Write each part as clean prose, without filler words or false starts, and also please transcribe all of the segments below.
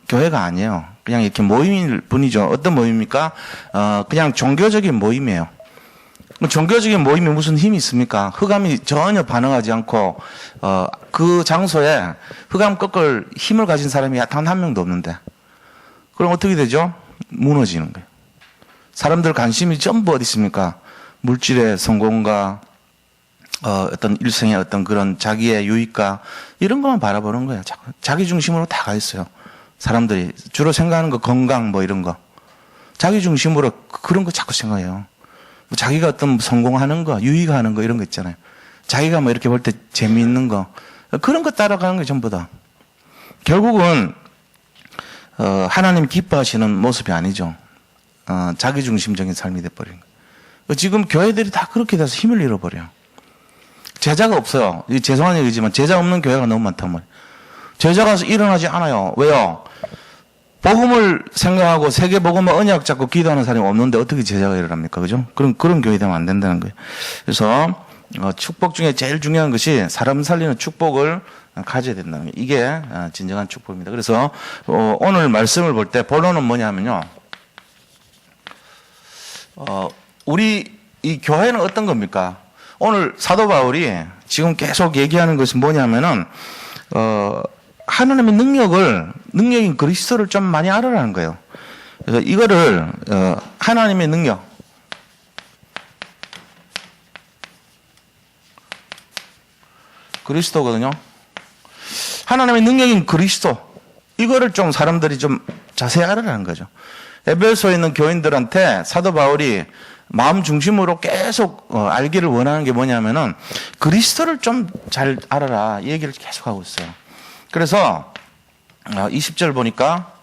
교회가 아니에요. 그냥 이렇게 모임일 뿐이죠. 어떤 모임입니까? 그냥 종교적인 모임이에요. 종교적인 모임이 무슨 힘이 있습니까? 흑암이 전혀 반응하지 않고, 그 장소에 흑암 꺾을 힘을 가진 사람이 단 한 명도 없는데. 그럼 어떻게 되죠? 무너지는 거예요. 사람들 관심이 전부 어디 있습니까? 물질의 성공과, 어떤 일생의 어떤 그런 자기의 유익과 이런 것만 바라보는 거예요. 자기 중심으로 다 가 있어요. 사람들이 주로 생각하는 거 건강 뭐 이런 거. 자기 중심으로 그런 거 자꾸 생각해요. 뭐 자기가 어떤 성공하는 거, 유익하는 거 이런 거 있잖아요. 자기가 뭐 이렇게 볼 때 재미있는 거. 그런 거 따라가는 게 전부 다. 결국은, 하나님 기뻐하시는 모습이 아니죠. 자기 중심적인 삶이 돼버린 거예요. 지금 교회들이 다 그렇게 돼서 힘을 잃어버려요. 제자가 없어요. 죄송한 얘기지만 제자 없는 교회가 너무 많단 말이에요. 제자가 일어나지 않아요. 왜요? 복음을 생각하고 세계 복음을 언약 잡고 기도하는 사람이 없는데 어떻게 제자가 일어납니까? 그죠? 그런 교회 되면 안 된다는 거예요. 그래서 축복 중에 제일 중요한 것이 사람 살리는 축복을 가져야 된다는 거예요. 이게 진정한 축복입니다. 그래서 오늘 말씀을 볼 때 본론은 뭐냐면요. 우리 이 교회는 어떤 겁니까? 오늘 사도 바울이 지금 계속 얘기하는 것은 뭐냐면은 하나님의 능력인 그리스도를 좀 많이 알아라는 거예요. 그래서 이거를 하나님의 능력, 그리스도거든요. 하나님의 능력인 그리스도, 이거를 좀 사람들이 좀 자세히 알아라는 거죠. 에베소에 있는 교인들한테 사도 바울이 마음 중심으로 계속 알기를 원하는 게 뭐냐면은 그리스도를 좀 잘 알아라, 이 얘기를 계속 하고 있어요. 그래서 20절 보니까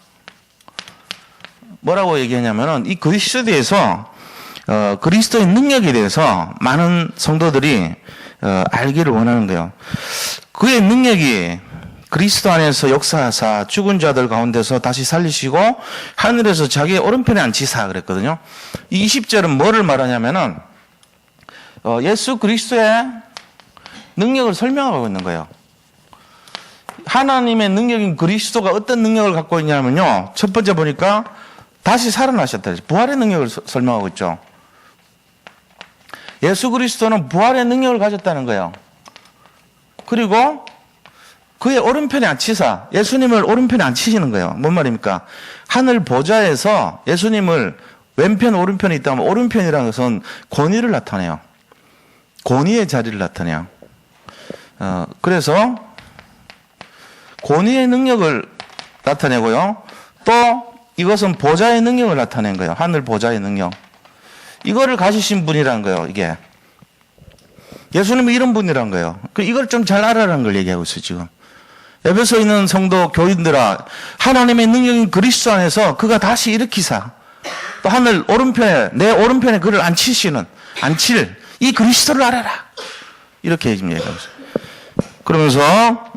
뭐라고 얘기하냐면은 이 그리스도에 대해서 그리스도의 능력에 대해서 많은 성도들이 알기를 원하는 거예요. 그의 능력이 그리스도 안에서 역사하사 죽은 자들 가운데서 다시 살리시고 하늘에서 자기의 오른편에 앉히사 그랬거든요. 이 20절은 뭐를 말하냐면은 예수 그리스도의 능력을 설명하고 있는 거예요. 하나님의 능력인 그리스도가 어떤 능력을 갖고 있냐면요. 첫 번째 보니까 다시 살아나셨다. 부활의 능력을 설명하고 있죠. 예수 그리스도는 부활의 능력을 가졌다는 거예요. 그리고 그의 오른편에 앉히사, 예수님을 오른편에 앉히시는 거예요. 뭔 말입니까? 하늘 보좌에서 예수님을 왼편 오른편에 있다면 오른편이라는 것은 권위를 나타내요. 권위의 자리를 나타내요. 그래서 권위의 능력을 나타내고요. 또 이것은 보좌의 능력을 나타낸 거예요. 하늘 보좌의 능력. 이거를 가지신 분이라는 거예요. 이게 예수님이 이런 분이란 거예요. 이걸 좀 잘 알아라는 걸 얘기하고 있어요. 지금 에베소에 있는 성도 교인들아, 하나님의 능력인 그리스도 안에서 그가 다시 일으키사 또 하늘 오른편에, 내 오른편에 그를 앉힐 이 그리스도를 알아라, 이렇게 지금 얘기하고 있어요. 그러면서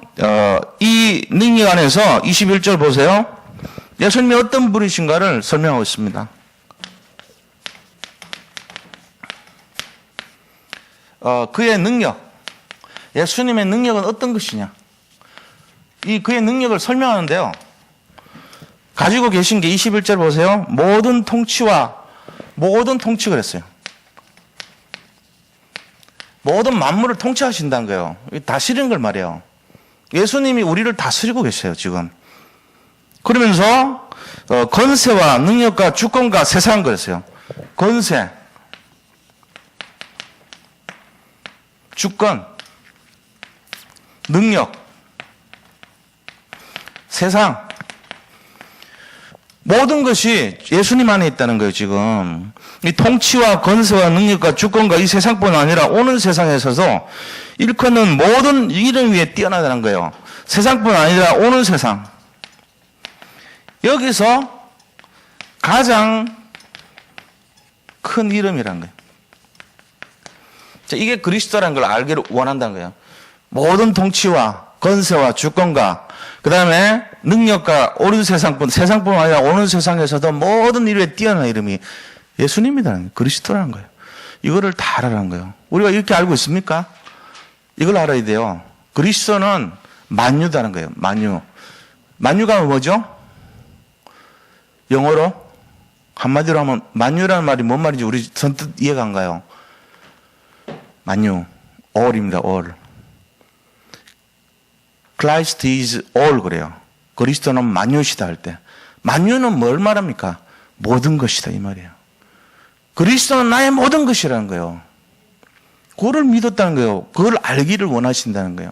이 능력 안에서 21절 보세요. 예수님이 어떤 분이신가를 설명하고 있습니다. 그의 능력, 예수님의 능력은 어떤 것이냐, 이 그의 능력을 설명하는데요. 가지고 계신 게 21절 보세요. 모든 통치 그랬어요. 모든 만물을 통치하신다는 거예요. 다스리는 걸 말해요. 예수님이 우리를 다스리고 계세요, 지금. 그러면서 권세와 능력과 주권과 세상 그랬어요. 권세, 주권, 능력, 세상, 모든 것이 예수님 안에 있다는 거예요, 지금. 이 통치와 권세와 능력과 주권과 이 세상뿐 아니라 오는 세상에서도 일컫는 모든 이름 위에 뛰어나다는 거예요. 세상뿐 아니라 오는 세상. 여기서 가장 큰 이름이란 거예요. 자, 이게 그리스도라는 걸 알기를 원한다는 거예요. 모든 통치와 권세와 주권과 그 다음에 능력과 오는 세상뿐 아니라 오는 세상에서도 모든 일에 뛰어난 이름이 예수님이라는 거예요. 그리스도라는 거예요. 이거를 다 알아라는 거예요. 우리가 이렇게 알고 있습니까? 이걸 알아야 돼요. 그리스도는 만유다는 거예요. 만유. 만유가 뭐죠? 영어로 한마디로 하면 만유라는 말이 뭔 말인지 우리 선뜻 이해가 안 가요. 만유, all입니다. all. Christ is all 그래요. 그리스도는 만유시다 할 때. 만유는 뭘 말합니까? 모든 것이다 이 말이에요. 그리스도는 나의 모든 것이라는 거예요. 그걸 믿었다는 거예요. 그걸 알기를 원하신다는 거예요.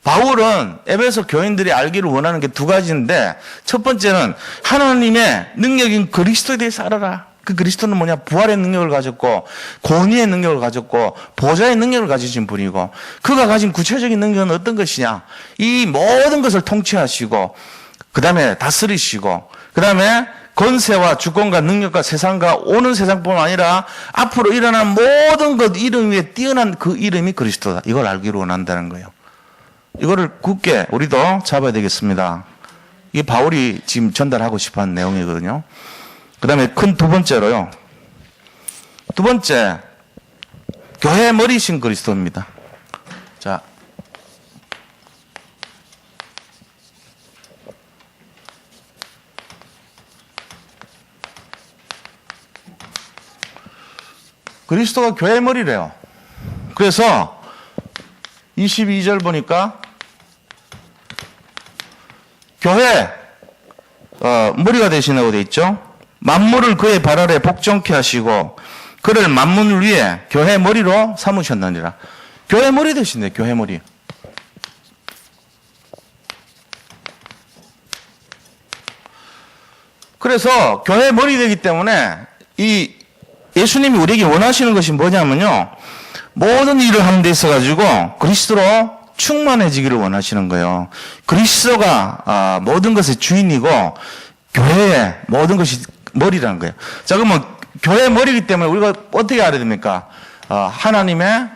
바울은 에베소 교인들이 알기를 원하는 게 두 가지인데, 첫 번째는 하나님의 능력인 그리스도에 대해서 알아라. 그 그리스도는 뭐냐? 부활의 능력을 가졌고, 권위의 능력을 가졌고, 보좌의 능력을 가지신 분이고, 그가 가진 구체적인 능력은 어떤 것이냐? 이 모든 것을 통치하시고, 그 다음에 다스리시고, 그 다음에 권세와 주권과 능력과 세상과 오는 세상뿐만 아니라 앞으로 일어난 모든 것 이름 위에 뛰어난 그 이름이 그리스도다. 이걸 알기를 원한다는 거예요. 이거를 굳게 우리도 잡아야 되겠습니다. 이게 바울이 지금 전달하고 싶어 하는 내용이거든요. 그 다음에 큰 두 번째로요. 두 번째, 교회의 머리신 그리스도입니다. 자. 그리스도가 교회의 머리래요. 그래서 22절 보니까 교회 머리가 되시라고 돼 있죠. 만물을 그의 발 아래 복종케 하시고 그를 만물 위에 교회 머리로 삼으셨느니라. 교회 머리 되신대. 교회 머리. 그래서 교회 머리 되기 때문에 이 예수님이 우리에게 원하시는 것이 뭐냐면요. 모든 일을 하는 데 있어가지고 그리스도로 충만해지기를 원하시는 거예요. 그리스도가 모든 것의 주인이고 교회의 모든 것이 머리라는 거예요. 자, 그러면 교회의 머리이기 때문에 우리가 어떻게 알아야 됩니까? 하나님의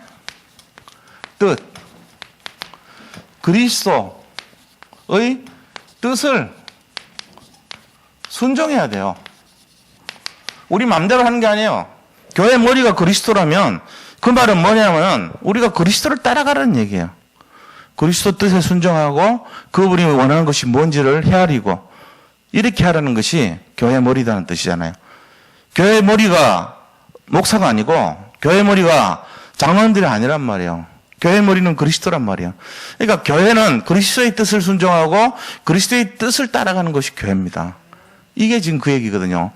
뜻, 그리스도의 뜻을 순종해야 돼요. 우리 마음대로 하는 게 아니에요. 교회 머리가 그리스도라면 그 말은 뭐냐면 우리가 그리스도를 따라가라는 얘기예요. 그리스도 뜻에 순종하고 그분이 원하는 것이 뭔지를 헤아리고 이렇게 하라는 것이 교회 머리다는 뜻이잖아요. 교회 머리가 목사가 아니고 교회 머리가 장로님들이 아니란 말이에요. 교회 머리는 그리스도란 말이에요. 그러니까 교회는 그리스도의 뜻을 순종하고 그리스도의 뜻을 따라가는 것이 교회입니다. 이게 지금 그 얘기거든요.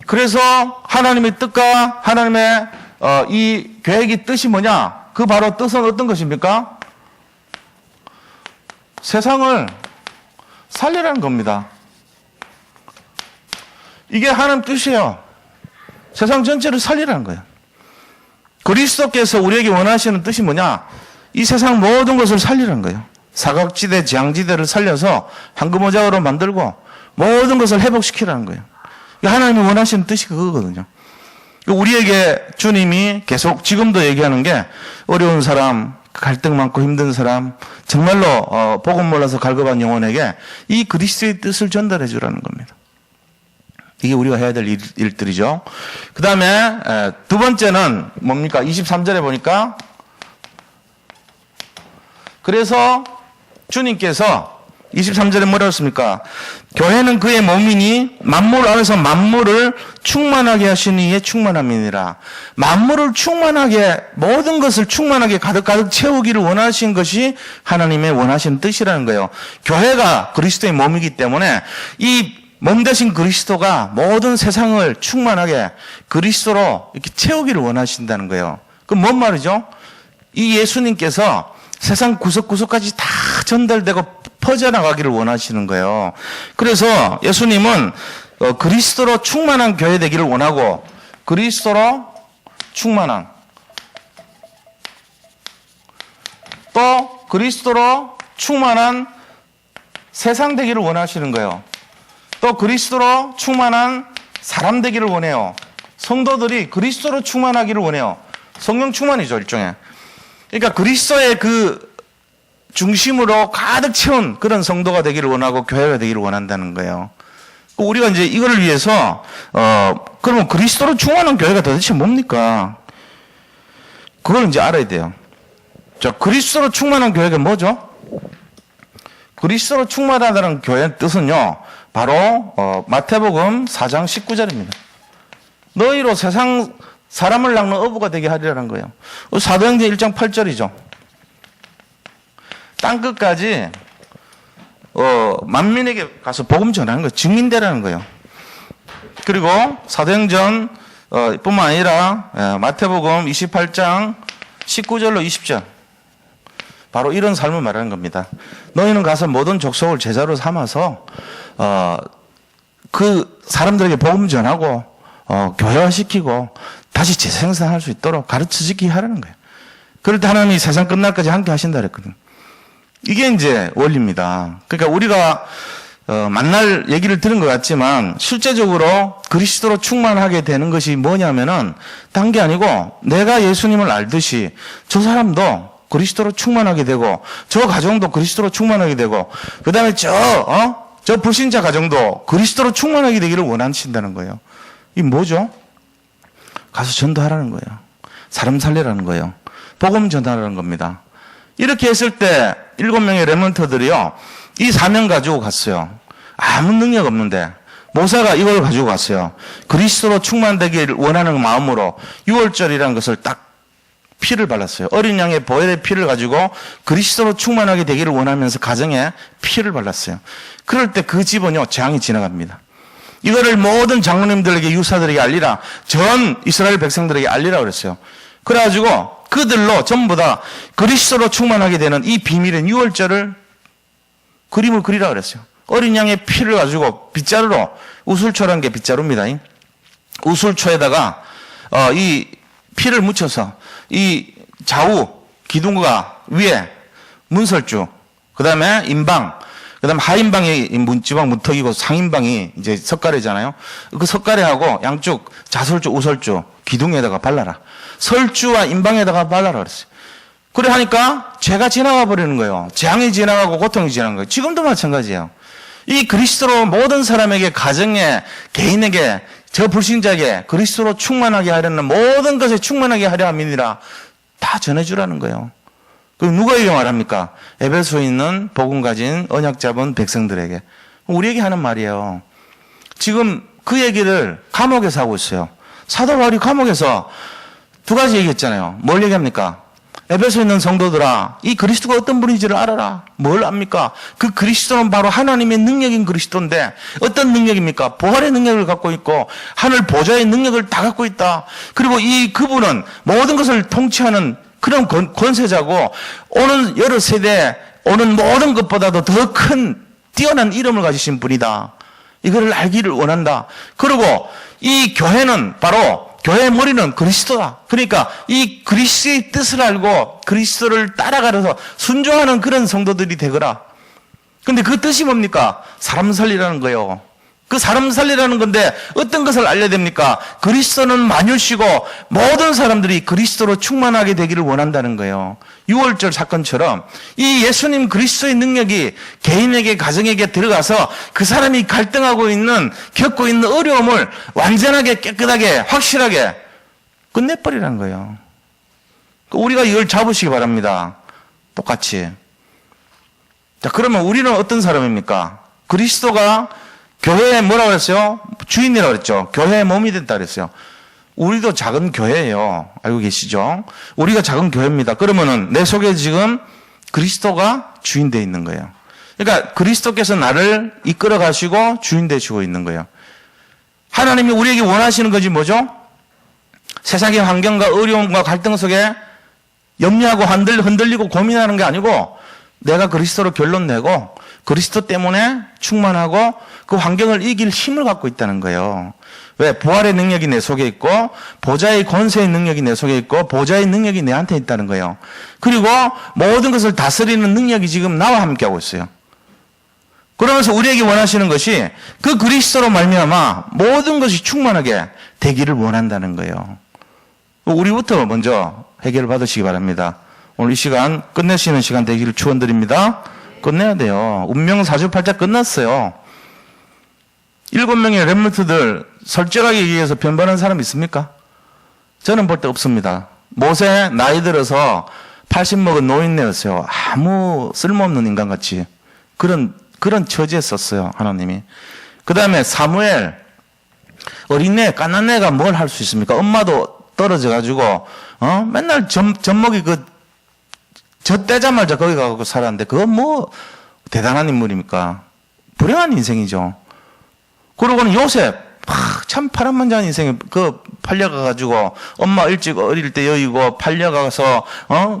그래서 하나님의 뜻과 하나님의 이 계획이 뜻이 뭐냐? 그 바로 뜻은 어떤 것입니까? 세상을 살리라는 겁니다. 이게 하나님 뜻이에요. 세상 전체를 살리라는 거예요. 그리스도께서 우리에게 원하시는 뜻이 뭐냐? 이 세상 모든 것을 살리라는 거예요. 사각지대, 지향지대를 살려서 황금오작으로 만들고 모든 것을 회복시키라는 거예요. 하나님이 원하시는 뜻이 그거거든요. 우리에게 주님이 계속 지금도 얘기하는 게 어려운 사람, 갈등 많고 힘든 사람, 정말로 복음 몰라서 갈급한 영혼에게 이 그리스도의 뜻을 전달해 주라는 겁니다. 이게 우리가 해야 될 일들이죠. 그 다음에 두 번째는 뭡니까? 23절에 보니까 그래서 주님께서 23절에 뭐라고 했습니까? 교회는 그의 몸이니 만물 안에서 만물을 충만하게 하시는 이의 충만함이니라. 만물을 충만하게, 모든 것을 충만하게 가득가득 채우기를 원하신 것이 하나님의 원하시는 뜻이라는 거예요. 교회가 그리스도의 몸이기 때문에 이 몸 대신 그리스도가 모든 세상을 충만하게 그리스도로 이렇게 채우기를 원하신다는 거예요. 그럼 뭔 말이죠? 이 예수님께서 세상 구석구석까지 다 전달되고 퍼져나가기를 원하시는 거예요. 그래서 예수님은 그리스도로 충만한 교회 되기를 원하고 그리스도로 충만한 또 그리스도로 충만한 세상 되기를 원하시는 거예요. 또 그리스도로 충만한 사람 되기를 원해요. 성도들이 그리스도로 충만하기를 원해요. 성령 충만이죠, 일종의. 그러니까 그리스도의 그 중심으로 가득 채운 그런 성도가 되기를 원하고 교회가 되기를 원한다는 거예요. 우리가 이제 이거를 위해서 그러면 그리스도로 충만한 교회가 도대체 뭡니까? 그걸 이제 알아야 돼요. 자, 그리스도로 충만한 교회가 뭐죠? 그리스도로 충만하다는 교회의 뜻은요, 바로 마태복음 4장 19절입니다. 너희로 세상 사람을 낚는 어부가 되게 하리라는 거예요. 사도행전 1장 8절이죠. 땅끝까지 만민에게 가서 복음 전하는 거예요. 증인되라는 거예요. 그리고 사도행전 뿐만 아니라 마태복음 28장 19절로 20절, 바로 이런 삶을 말하는 겁니다. 너희는 가서 모든 족속을 제자로 삼아서 그 사람들에게 복음 전하고 교회화시키고 다시 재생산할 수 있도록 가르쳐주기 하라는 거예요. 그럴 때 하나님이 세상 끝날까지 함께 하신다 그랬거든요. 이게 이제 원리입니다. 그러니까 우리가 만날 얘기를 들은 것 같지만 실제적으로 그리스도로 충만하게 되는 것이 뭐냐면은 딴 게 아니고 내가 예수님을 알듯이 저 사람도 그리스도로 충만하게 되고 저 가정도 그리스도로 충만하게 되고 그다음에 저 불신자 가정도 그리스도로 충만하게 되기를 원하신다는 거예요. 이게 뭐죠? 가서 전도하라는 거예요. 사람 살리라는 거예요. 복음 전하라는 겁니다. 이렇게 했을 때 7명의 렘넌트들이요, 이 사명 가지고 갔어요. 아무 능력 없는데 모세가 이걸 가지고 갔어요. 그리스도로 충만되기를 원하는 마음으로 6월절이라는 것을 딱 피를 발랐어요. 어린 양의 보혈의 피를 가지고 그리스도로 충만하게 되기를 원하면서 가정에 피를 발랐어요. 그럴 때 그 집은요, 재앙이 지나갑니다. 이거를 모든 장로님들에게, 유사들에게 알리라, 전 이스라엘 백성들에게 알리라 그랬어요. 그래가지고 그들로 전부 다 그리스도로 충만하게 되는 이 비밀의 6월절을 그림을 그리라 그랬어요. 어린 양의 피를 가지고 빗자루로, 우술초라는 게 빗자루입니다. 우술초에다가 이 피를 묻혀서 이 좌우 기둥과 위에 문설주, 그 다음에 인방, 그 다음에 하인방이 문지방 문턱이고 상인방이 이제 석가래잖아요. 그 석가래하고 양쪽 자설주, 우설주 기둥에다가 발라라. 설주와 인방에다가 발라라 그랬어요. 그래 하니까 죄가 지나가 버리는 거예요. 재앙이 지나가고 고통이 지나간 거예요. 지금도 마찬가지예요. 이 그리스도로 모든 사람에게, 가정에, 개인에게, 저 불신자에게 그리스도로 충만하게 하려는, 모든 것에 충만하게 하려 함이니라 다 전해주라는 거예요. 그럼 누구에게 말합니까? 에베소에 있는 복음 가진 언약 잡은 백성들에게. 우리에게 하는 말이에요. 지금 그 얘기를 감옥에서 하고 있어요. 사도 바울이 감옥에서 두 가지 얘기했잖아요. 뭘 얘기합니까? 에베소에 있는 성도들아, 이 그리스도가 어떤 분인지를 알아라. 뭘 압니까? 그 그리스도는 바로 하나님의 능력인 그리스도인데, 어떤 능력입니까? 부활의 능력을 갖고 있고 하늘 보좌의 능력을 다 갖고 있다. 그리고 이 그분은 모든 것을 통치하는 그런 권세자고, 오는 여러 세대, 오는 모든 것보다도 더 큰 뛰어난 이름을 가지신 분이다. 이거를 알기를 원한다. 그리고 이 교회는 바로, 교회의 머리는 그리스도다. 그러니까 이 그리스도의 뜻을 알고 그리스도를 따라가려서 순종하는 그런 성도들이 되거라. 근데 그 뜻이 뭡니까? 사람 살리라는 거예요. 그 사람 살리라는 건데 어떤 것을 알려야 됩니까? 그리스도는 만유시고 모든 사람들이 그리스도로 충만하게 되기를 원한다는 거예요. 6월절 사건처럼 이 예수님 그리스도의 능력이 개인에게, 가정에게 들어가서 그 사람이 갈등하고 있는, 겪고 있는 어려움을 완전하게, 깨끗하게, 확실하게 끝내버리라는 거예요. 우리가 이걸 잡으시기 바랍니다. 똑같이. 자, 그러면 우리는 어떤 사람입니까? 그리스도가 교회에 뭐라고 그랬어요? 주인이라고 그랬죠. 교회의 몸이 됐다 그랬어요. 우리도 작은 교회예요. 알고 계시죠? 우리가 작은 교회입니다. 그러면은 내 속에 지금 그리스도가 주인 되어 있는 거예요. 그러니까 그리스도께서 나를 이끌어 가시고 주인 되시고 있는 거예요. 하나님이 우리에게 원하시는 것이 뭐죠? 세상의 환경과 어려움과 갈등 속에 염려하고 흔들리고 고민하는 게 아니고, 내가 그리스도로 결론 내고 그리스도 때문에 충만하고 그 환경을 이길 힘을 갖고 있다는 거예요. 왜? 부활의 능력이 내 속에 있고 보좌의 권세의 능력이 내 속에 있고 보좌의 능력이 내한테 있다는 거예요. 그리고 모든 것을 다스리는 능력이 지금 나와 함께하고 있어요. 그러면서 우리에게 원하시는 것이 그 그리스도로 말미암아 모든 것이 충만하게 되기를 원한다는 거예요. 우리부터 먼저 해결을 받으시기 바랍니다. 오늘 이 시간 끝내시는 시간 되기를 축원드립니다. 끝내야 돼요. 운명 사주팔자 끝났어요. 7명의 렘넌트들 솔직하게 얘기해서 변변한 사람 있습니까? 저는 볼 때 없습니다. 모세 나이 들어서 80 먹은 노인네였어요. 아무 쓸모없는 인간같이. 그런 처지에 썼어요, 하나님이. 그 다음에 사무엘, 어린애, 갓난애가 뭘 할 수 있습니까? 엄마도 떨어져가지고, 맨날 젖먹이 젖 떼자마자 거기 가고 살았는데, 그건 뭐, 대단한 인물입니까? 불행한 인생이죠. 그러고는 요셉, 참 파란만장한 인생에, 팔려가가지고, 엄마 일찍 어릴 때 여의고, 팔려가서,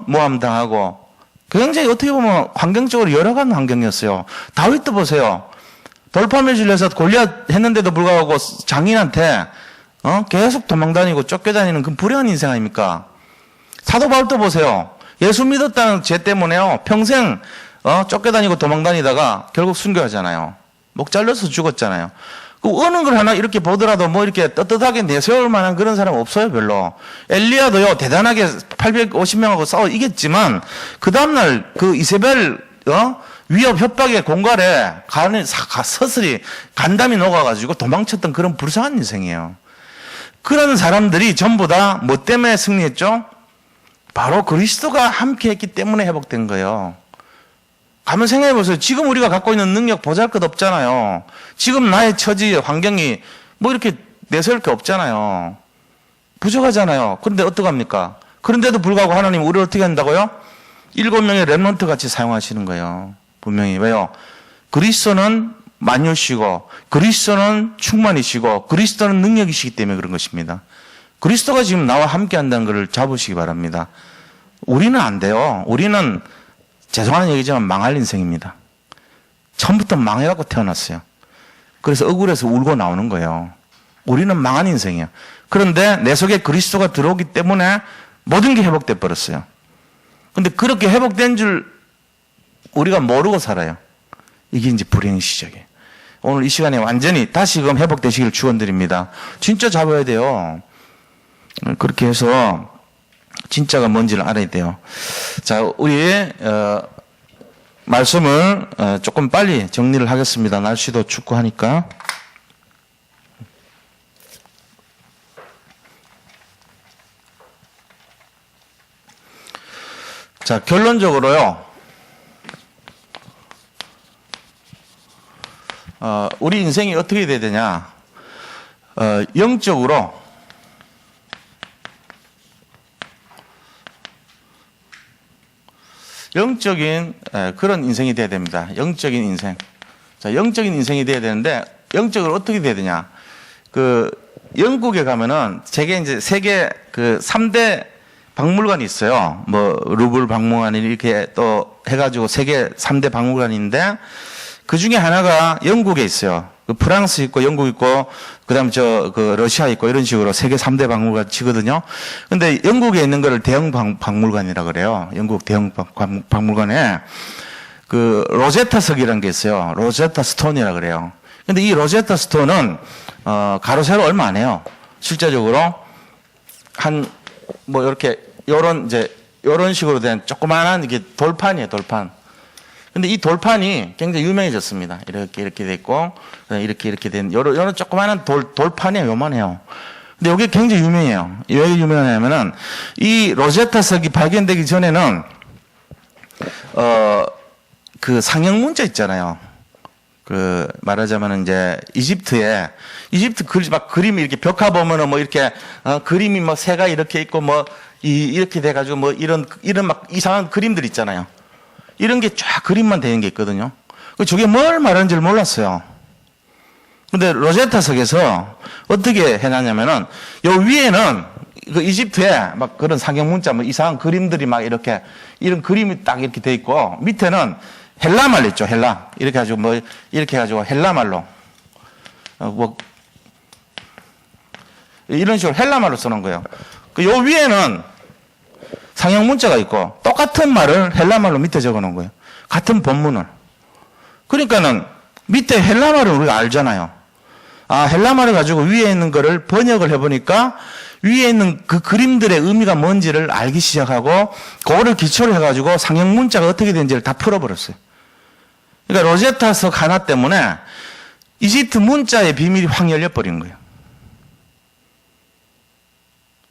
모함당하고, 굉장히 어떻게 보면 환경적으로 열악한 환경이었어요. 다윗도 보세요. 돌파매질 해서 골리앗 했는데도 불구하고 장인한테 계속 도망다니고 쫓겨다니는 그 불행한 인생 아닙니까? 사도 바울도 보세요. 예수 믿었다는 죄 때문에요. 평생 쫓겨다니고 도망다니다가 결국 순교하잖아요. 목 잘려서 죽었잖아요. 그 어느 걸 하나 이렇게 보더라도 뭐 이렇게 떳떳하게 내세울 만한 그런 사람 없어요, 별로. 엘리야도요, 대단하게 850명하고 싸워 이겼지만, 그 다음날 그 이세벨, 위협, 협박의 공갈에 서슬이 간담이 녹아가지고 도망쳤던 그런 불쌍한 인생이에요. 그런 사람들이 전부 다 뭐 때문에 승리했죠? 바로 그리스도가 함께 했기 때문에 회복된 거예요. 가만 생각해 보세요. 지금 우리가 갖고 있는 능력 보잘것 없잖아요. 지금 나의 처지, 환경이 뭐 이렇게 내세울 게 없잖아요. 부족하잖아요. 그런데 어떡합니까? 그런데도 불구하고 하나님 우리를 어떻게 한다고요? 7명의 렘넌트 같이 사용하시는 거예요. 분명히. 왜요? 그리스도는 만유시고, 그리스도는 충만이시고, 그리스도는 능력이시기 때문에 그런 것입니다. 그리스도가 지금 나와 함께 한다는 것을 잡으시기 바랍니다. 우리는 안 돼요. 우리는 죄송한 얘기지만 망할 인생입니다. 처음부터 망해갖고 태어났어요. 그래서 억울해서 울고 나오는 거예요. 우리는 망한 인생이에요. 그런데 내 속에 그리스도가 들어오기 때문에 모든 게 회복돼 버렸어요. 근데 그렇게 회복된 줄 우리가 모르고 살아요. 이게 이제 불행의 시작이에요. 오늘 이 시간에 완전히 다시금 회복되시길 축원드립니다. 진짜 잡아야 돼요. 그렇게 해서 진짜가 뭔지를 알아야 돼요. 자, 우리 말씀을 조금 빨리 정리를 하겠습니다. 날씨도 춥고 하니까. 자, 결론적으로요. 우리 인생이 어떻게 돼야 되냐? 영적인 그런 인생이 돼야 됩니다. 영적인 인생. 자, 영적인 인생이 돼야 되는데 영적으로 어떻게 돼야 되냐? 영국에 가면은 세계 3대 박물관이 있어요. 뭐 루브르 박물관이 이렇게 또 해가지고 세계 3대 박물관인데 그 중에 하나가 영국에 있어요. 프랑스 있고 영국 있고 그다음에 러시아 있고 이런 식으로 세계 3대 박물관 치거든요. 근데 영국에 있는 거를 대형 박물관이라 그래요. 영국 대형 박물관에 로제타석이라는 게 있어요. 로제타 스톤이라 그래요. 근데 이 로제타 스톤은 가로 세로 얼마 안 해요. 실제적으로 요런 식으로 된 조그마한 이게 돌판이에요, 돌판. 근데 이 돌판이 굉장히 유명해졌습니다. 이렇게 돼 있고, 이렇게 된, 요런 조그마한 돌판이에요, 요만해요. 근데 이게 굉장히 유명해요. 왜 유명하냐면은, 이 로제타석이 발견되기 전에는, 상형 문자 있잖아요. 말하자면은 이집트 그림이 이렇게 벽화 보면은 뭐 이렇게, 그림이 뭐 새가 이렇게 있고 이렇게 돼가지고 뭐 이런 막 이상한 그림들 있잖아요. 이런 게 쫙 그림만 되는 게 있거든요. 저게 뭘 말하는지를 몰랐어요. 근데 로제타석에서 어떻게 해놨냐면은, 요 위에는 이집트에 막 그런 상형 문자, 뭐 이상한 그림들이 막 이렇게, 이런 그림이 딱 이렇게 돼 있고, 밑에는 헬라말 있죠, 헬라. 이렇게 해가지고 헬라말로. 이런 식으로 헬라말로 써놓은 거예요. 요 위에는 상형 문자가 있고 똑같은 말을 헬라말로 밑에 적어 놓은 거예요. 같은 본문을. 그러니까는 밑에 헬라말을 우리가 알잖아요. 헬라말을 가지고 위에 있는 거를 번역을 해보니까 위에 있는 그 그림들의 의미가 뭔지를 알기 시작하고 그거를 기초로 해가지고 상형 문자가 어떻게 되는지를 다 풀어버렸어요. 그러니까 로제타석 하나 때문에 이집트 문자의 비밀이 확 열려버린 거예요.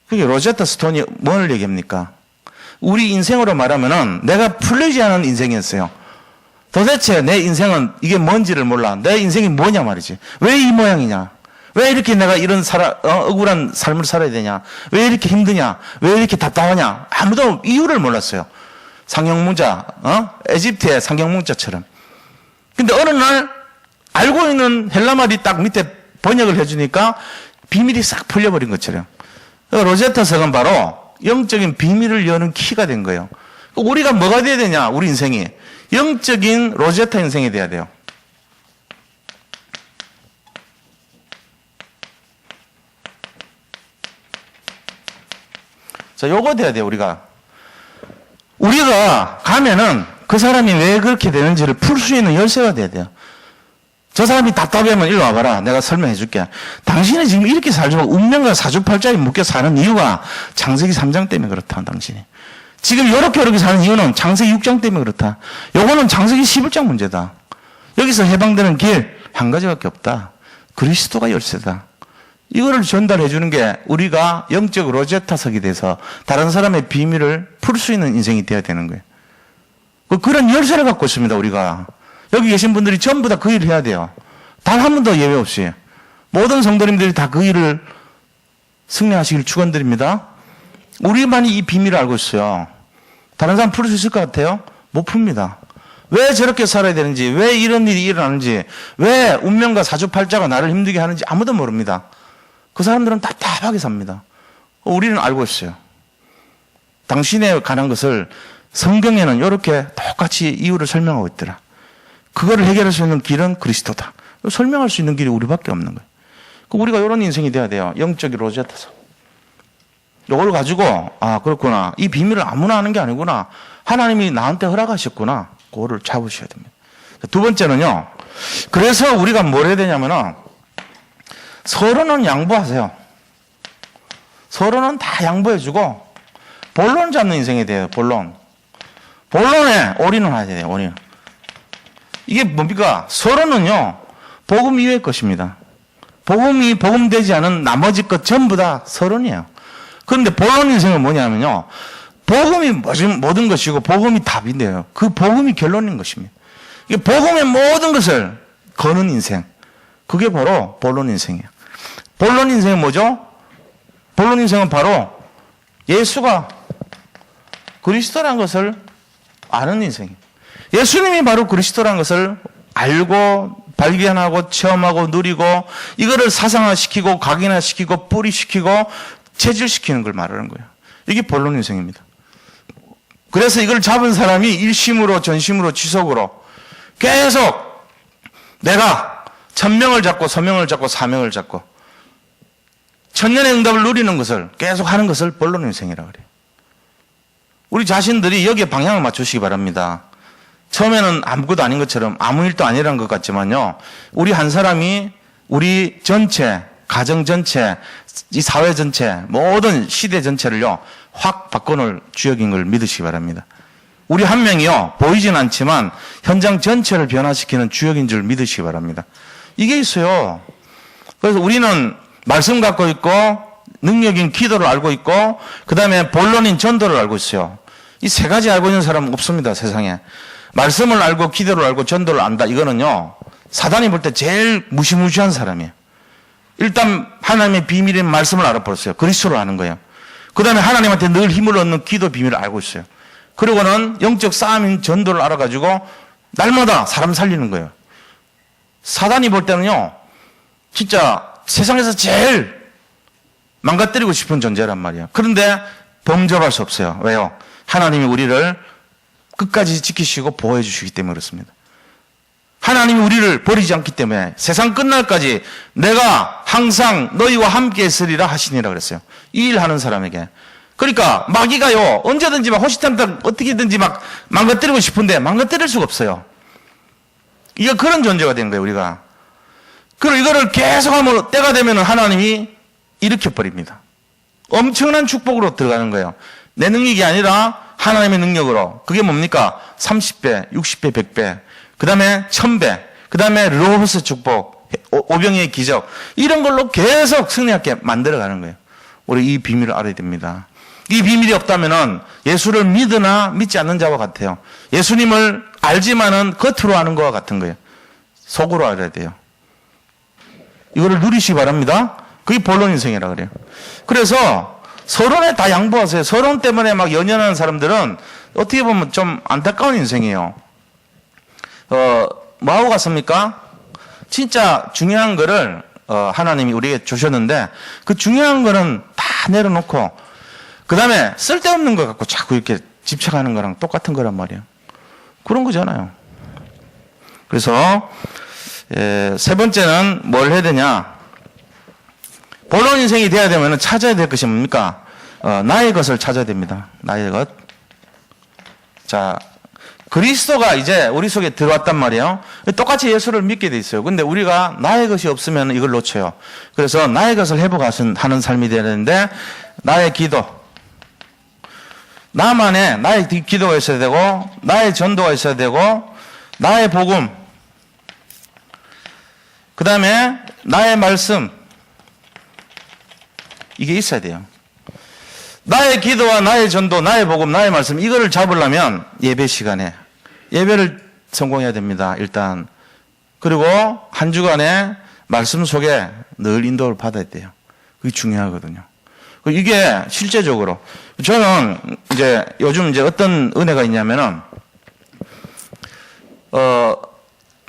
그게 로제타 스톤이 뭘 얘기합니까? 우리 인생으로 말하면은 내가 풀리지 않은 인생이었어요. 도대체 내 인생은 이게 뭔지를 몰라. 내 인생이 뭐냐 말이지. 왜 이 모양이냐? 왜 이렇게 내가 이런 억울한 삶을 살아야 되냐? 왜 이렇게 힘드냐? 왜 이렇게 답답하냐? 아무도 이유를 몰랐어요. 상형문자, 에집트의 상형문자처럼. 근데 어느 날 알고 있는 헬라말이 딱 밑에 번역을 해주니까 비밀이 싹 풀려버린 것처럼. 로제타 석은 바로 영적인 비밀을 여는 키가 된 거예요. 우리가 뭐가 돼야 되냐? 우리 인생이. 영적인 로제타 인생이 돼야 돼요. 자, 요거 돼야 돼요, 우리가. 우리가 가면은 그 사람이 왜 그렇게 되는지를 풀 수 있는 열쇠가 돼야 돼요. 저 사람이 답답하면 일로 와봐라. 내가 설명해 줄게. 당신이 지금 이렇게 살지만 운명과 사주팔자에 묶여 사는 이유가 창세기 3장 때문에 그렇다, 당신이. 지금 요렇게 사는 이유는 창세기 6장 때문에 그렇다. 요거는 창세기 11장 문제다. 여기서 해방되는 길 한 가지밖에 없다. 그리스도가 열쇠다. 이거를 전달해 주는 게 우리가 영적 로제타석이 돼서 다른 사람의 비밀을 풀 수 있는 인생이 되어야 되는 거예요. 그런 열쇠를 갖고 있습니다, 우리가. 여기 계신 분들이 전부 다 그 일을 해야 돼요. 단 한 번도 예외 없이. 모든 성도님들이 다 그 일을 승리하시길 축원드립니다. 우리만이 이 비밀을 알고 있어요. 다른 사람 풀 수 있을 것 같아요? 못 풉니다. 왜 저렇게 살아야 되는지, 왜 이런 일이 일어나는지, 왜 운명과 사주팔자가 나를 힘들게 하는지 아무도 모릅니다. 그 사람들은 답답하게 삽니다. 우리는 알고 있어요. 당신에 관한 것을 성경에는 이렇게 똑같이 이유를 설명하고 있더라. 그거를 해결할 수 있는 길은 그리스도다. 설명할 수 있는 길이 우리밖에 없는 거예요. 우리가 이런 인생이 돼야 돼요. 영적 로제타서. 이걸 가지고 그렇구나. 이 비밀을 아무나 아는 게 아니구나. 하나님이 나한테 허락하셨구나. 그거를 잡으셔야 됩니다. 두 번째는요. 그래서 우리가 뭘 해야 되냐면은 서로는 양보하세요. 서로는 다 양보해주고 본론 잡는 인생이 돼요. 본론. 본론에 올인을 해야 돼요. 올인. 이게 뭡니까? 서로는요. 복음 이외의 것입니다. 복음이 복음되지 않은 나머지 것 전부 다 서론이에요. 그런데 본론 인생은 뭐냐면요. 복음이 모든 것이고 복음이 답인데요. 그 복음이 결론인 것입니다. 이게 복음의 모든 것을 거는 인생. 그게 바로 본론 인생이에요. 본론 인생은 뭐죠? 본론 인생은 바로 예수가 그리스도라는 것을 아는 인생이에요. 예수님이 바로 그리스도라는 것을 알고 발견하고 체험하고 누리고 이거를 사상화시키고 각인화시키고 뿌리시키고 체질시키는 걸 말하는 거예요. 이게 본론 인생입니다. 그래서 이걸 잡은 사람이 일심으로 전심으로 지속으로 계속 내가 천명을 잡고 서명을 잡고 사명을 잡고 천년의 응답을 누리는 것을 계속 하는 것을 본론 인생이라고 그래요. 우리 자신들이 여기에 방향을 맞추시기 바랍니다. 처음에는 아무것도 아닌 것처럼 아무 일도 아니라는 것 같지만요. 우리 한 사람이 우리 전체, 가정 전체, 이 사회 전체, 모든 시대 전체를요. 확 바꿔놓을 주역인 걸 믿으시기 바랍니다. 우리 한 명이요. 보이진 않지만 현장 전체를 변화시키는 주역인 줄 믿으시기 바랍니다. 이게 있어요. 그래서 우리는 말씀 갖고 있고 능력인 기도를 알고 있고 그 다음에 본론인 전도를 알고 있어요. 이 세 가지 알고 있는 사람은 없습니다. 세상에. 말씀을 알고 기도를 알고 전도를 안다. 이거는요. 사단이 볼 때 제일 무시무시한 사람이에요. 일단 하나님의 비밀인 말씀을 알아버렸어요. 그리스도를 아는 거예요. 그 다음에 하나님한테 늘 힘을 얻는 기도 비밀을 알고 있어요. 그리고는 영적 싸움인 전도를 알아가지고 날마다 사람 살리는 거예요. 사단이 볼 때는요. 진짜 세상에서 제일 망가뜨리고 싶은 존재란 말이에요. 그런데 범접할 수 없어요. 왜요? 하나님이 우리를 끝까지 지키시고 보호해 주시기 때문에 그렇습니다. 하나님이 우리를 버리지 않기 때문에 세상 끝날까지 내가 항상 너희와 함께 있으리라 하시니라 그랬어요. 이 일하는 사람에게. 그러니까 마귀가요. 언제든지 막 호시탐탐 어떻게든지 막 망가뜨리고 싶은데 망가뜨릴 수가 없어요. 이게 그런 존재가 된 거예요. 우리가. 그리고 이거를 계속하면 때가 되면 하나님이 일으켜버립니다. 엄청난 축복으로 들어가는 거예요. 내 능력이 아니라 하나님의 능력으로. 그게 뭡니까? 30배, 60배, 100배. 그 다음에 1000배. 그 다음에 르호보스 축복, 오병이의 기적. 이런 걸로 계속 승리하게 만들어가는 거예요. 우리 이 비밀을 알아야 됩니다. 이 비밀이 없다면은 예수를 믿으나 믿지 않는 자와 같아요. 예수님을 알지만은 겉으로 하는 거와 같은 거예요. 속으로 알아야 돼요. 이거를 누리시기 바랍니다. 그게 본론 인생이라 그래요. 그래서 서론에 다 양보하세요. 서론 때문에 막 연연하는 사람들은 어떻게 보면 좀 안타까운 인생이에요. 뭐하고 갔습니까? 진짜 중요한 거를 하나님이 우리에게 주셨는데 그 중요한 거는 다 내려놓고 그 다음에 쓸데없는 거 갖고 자꾸 이렇게 집착하는 거랑 똑같은 거란 말이에요. 그런 거잖아요. 그래서 세 번째는 뭘 해야 되냐? 본론 인생이 돼야 되면 찾아야 될 것이 뭡니까? 나의 것을 찾아야 됩니다. 나의 것. 자, 그리스도가 이제 우리 속에 들어왔단 말이에요. 똑같이 예수를 믿게 돼 있어요. 근데 우리가 나의 것이 없으면 이걸 놓쳐요. 그래서 나의 것을 회복하는 삶이 되야 되는데 나의 기도. 나만의 나의 기도가 있어야 되고 나의 전도가 있어야 되고 나의 복음. 그 다음에 나의 말씀. 이게 있어야 돼요. 나의 기도와 나의 전도, 나의 복음, 나의 말씀 이거를 잡으려면 예배 시간에 예배를 성공해야 됩니다. 일단. 그리고 한 주간에 말씀 속에 늘 인도를 받아야 돼요. 그게 중요하거든요. 이게 실제적으로 저는 이제 요즘 이제 어떤 은혜가 있냐면은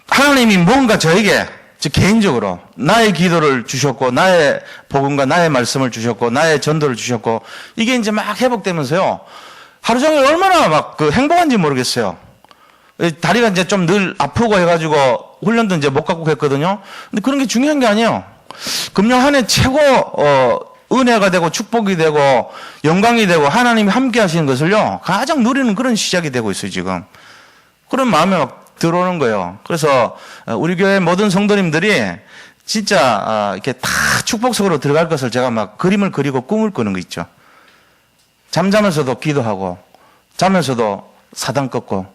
하나님이 뭔가 저에게 즉 개인적으로 나의 기도를 주셨고 나의 복음과 나의 말씀을 주셨고 나의 전도를 주셨고 이게 이제 막 회복되면서요 하루 종일 얼마나 막 그 행복한지 모르겠어요. 다리가 이제 좀 늘 아프고 해가지고 훈련도 이제 못 갖고 했거든요. 근데 그런 게 중요한 게 아니에요. 금년 한 해 최고 은혜가 되고 축복이 되고 영광이 되고 하나님이 함께 하시는 것을요 가장 누리는 그런 시작이 되고 있어요 지금. 그런 마음이 막 들어오는 거예요. 그래서 우리 교회 모든 성도님들이 진짜 이렇게 다 축복 속으로 들어갈 것을 제가 막 그림을 그리고 꿈을 꾸는 거 있죠. 잠자면서도 기도하고 자면서도 사단 꺾고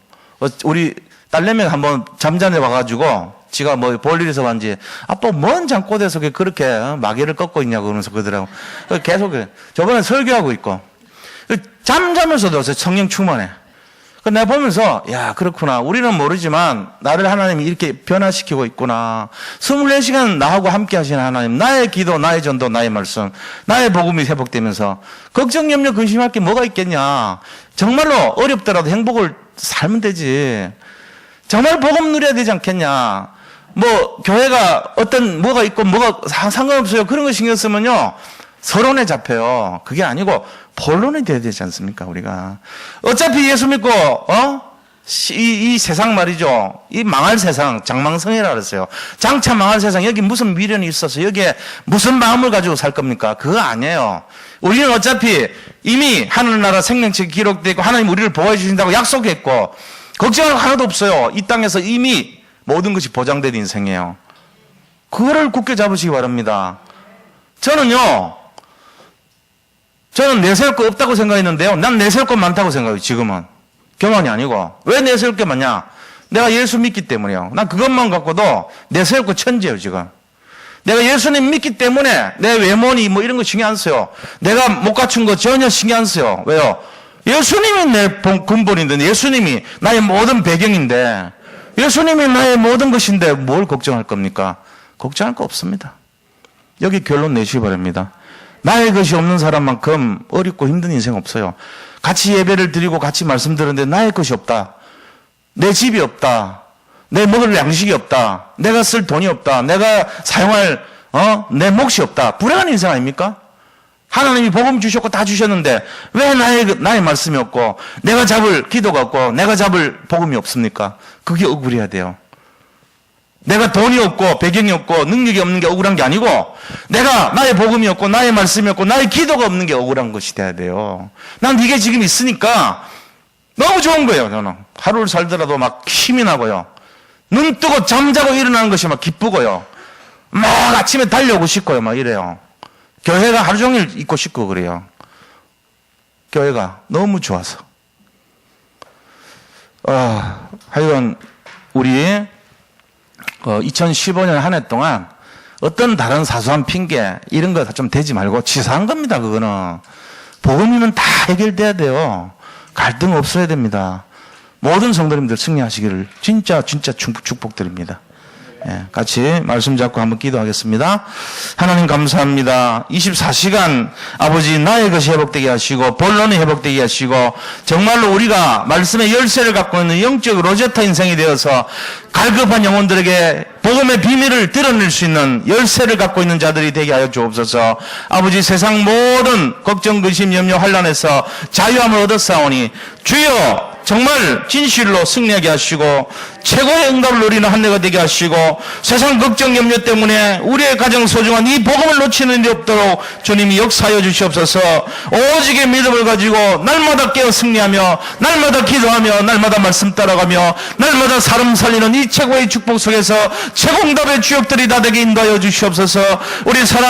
우리 딸내미가 한번 잠자네 와가지고 지가 뭐 볼 일이 있어 왔는지 아빠 뭔 잠꼬대서 그렇게 마귀를 꺾고 있냐고 그러면서 그러더라고. 계속 저번에 설교하고 있고 잠자면서도 성령 충만해. 내가 보면서 야 그렇구나. 우리는 모르지만 나를 하나님이 이렇게 변화시키고 있구나. 24시간 나하고 함께 하시는 하나님. 나의 기도, 나의 전도, 나의 말씀, 나의 복음이 회복되면서 걱정, 염려, 근심할 게 뭐가 있겠냐. 정말로 어렵더라도 행복을 살면 되지. 정말 복음 누려야 되지 않겠냐. 뭐 교회가 어떤 뭐가 있고 뭐가 상관없어요. 그런 거 신경 쓰면요 서론에 잡혀요. 그게 아니고 본론이 돼야 되지 않습니까 우리가. 어차피 예수 믿고 이 세상 말이죠. 이 망할 세상 장망성이라 그랬어요. 장차 망할 세상 여기 무슨 미련이 있어서 여기에 무슨 마음을 가지고 살 겁니까? 그거 아니에요. 우리는 어차피 이미 하늘나라 생명책이 기록되어 있고 하나님 우리를 보호해 주신다고 약속했고 걱정할 하나도 없어요. 이 땅에서 이미 모든 것이 보장된 인생이에요. 그거를 굳게 잡으시기 바랍니다. 저는 내세울 거 없다고 생각했는데요. 난 내세울 거 많다고 생각해요, 지금은. 교만이 아니고. 왜 내세울 게 많냐? 내가 예수 믿기 때문이에요. 난 그것만 갖고도 내세울 거 천지예요, 지금. 내가 예수님 믿기 때문에 내 외모니 뭐 이런 거 신경 안 써요. 내가 못 갖춘 거 전혀 신경 안 써요. 왜요? 예수님이 내 근본인데, 예수님이 나의 모든 배경인데, 예수님이 나의 모든 것인데 뭘 걱정할 겁니까? 걱정할 거 없습니다. 여기 결론 내시기 바랍니다. 나의 것이 없는 사람만큼 어렵고 힘든 인생 없어요. 같이 예배를 드리고 같이 말씀 들었는데 나의 것이 없다. 내 집이 없다. 내 먹을 양식이 없다. 내가 쓸 돈이 없다. 내가 사용할 내 몫이 없다. 불행한 인생 아닙니까? 하나님이 복음 주셨고 다 주셨는데 왜 나의 말씀이 없고 내가 잡을 기도가 없고 내가 잡을 복음이 없습니까? 그게 억울해야 돼요. 내가 돈이 없고 배경이 없고 능력이 없는 게 억울한 게 아니고 내가 나의 복음이 없고 나의 말씀이 없고 나의 기도가 없는 게 억울한 것이 돼야 돼요. 난 이게 지금 있으니까 너무 좋은 거예요. 저는 하루를 살더라도 막 힘이 나고요. 눈 뜨고 잠자고 일어나는 것이 막 기쁘고요. 막 아침에 달려오고 싶고요. 막 이래요. 교회가 하루 종일 있고 싶고 그래요. 교회가 너무 좋아서. 하여간 우리 2015년 한 해 동안 어떤 다른 사소한 핑계 이런 거 좀 대지 말고 치사한 겁니다. 그거는 복음이면 다 해결돼야 돼요. 갈등 없어야 됩니다. 모든 성도님들 승리하시기를 진짜 축복드립니다. 예, 같이 말씀 잡고 한번 기도하겠습니다. 하나님 감사합니다. 24시간 아버지 나의 것이 회복되게 하시고 본론이 회복되게 하시고 정말로 우리가 말씀의 열쇠를 갖고 있는 영적 로제타 인생이 되어서 갈급한 영혼들에게 복음의 비밀을 드러낼 수 있는 열쇠를 갖고 있는 자들이 되게 하여 주옵소서. 아버지 세상 모든 걱정, 근심, 염려, 환란에서 자유함을 얻었사오니 주여 정말 진실로 승리하게 하시고 최고의 응답을 누리는 한 해가 되게 하시고 세상 걱정 염려 때문에 우리의 가장 소중한 이 복음을 놓치는 일이 없도록 주님이 역사하여 주시옵소서. 오직의 믿음을 가지고 날마다 깨어 승리하며 날마다 기도하며 날마다 말씀 따라가며 날마다 사람 살리는 이 최고의 축복 속에서 최고 응답의 주역들이 다 되게 인도하여 주시옵소서. 우리 사랑